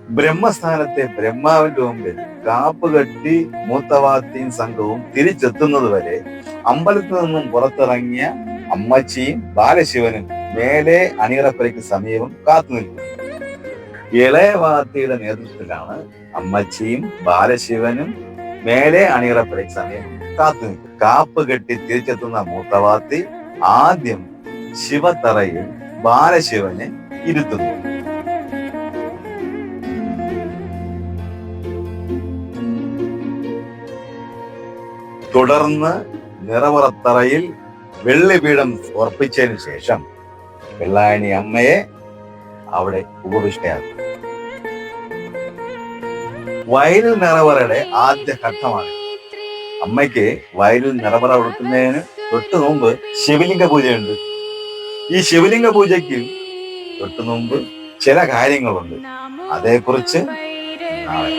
ബ്രഹ്മസ്ഥാനത്തെ ബ്രഹ്മാവിന്റെ മുമ്പിൽ കാപ്പ് കെട്ടി മൂത്തവാത്തിയും സംഘവും തിരിച്ചെത്തുന്നത് വരെ അമ്പലത്തിൽ നിന്നും പുറത്തിറങ്ങിയ അമ്മച്ചിയും ബാലശിവനും മേലെ അണിയറപ്പുരയ്ക്ക് സമീപം കാത്തുനിൽക്കുന്നു. ഇളയവാത്തിയുടെ നേതൃത്വത്തിലാണ് അമ്മച്ചിയും ബാലശിവനും മേലെ അണിയറപ്പുരയ്ക്ക് സമീപം കാത്തുനിൽക്കും. കാപ്പ് കെട്ടി തിരിച്ചെത്തുന്ന മൂത്തവാത്തി ആദ്യം ശിവത്തറയിൽ ബാലശിവനെ ഇരുത്തുന്നു. തുടർന്ന് നിറവറത്തറയിൽ വെള്ളിപീഠം ഉറപ്പിച്ചതിനു ശേഷം വെള്ളായണി അമ്മയെ അവിടെ ഉപവിഷ്ടയാക്കും. വയലിൽ നിറവറയുടെ ആദ്യ ഘട്ടമാണ്. അമ്മയ്ക്ക് വയലിൽ നിറവറ കൊടുക്കുന്നതിന് തൊട്ടു മുമ്പ് ശിവലിംഗ പൂജയുണ്ട്. ഈ ശിവലിംഗ പൂജയ്ക്ക് തൊട്ടു മുമ്പ് ചില കാര്യങ്ങളുണ്ട്. അതേക്കുറിച്ച് നാളെ.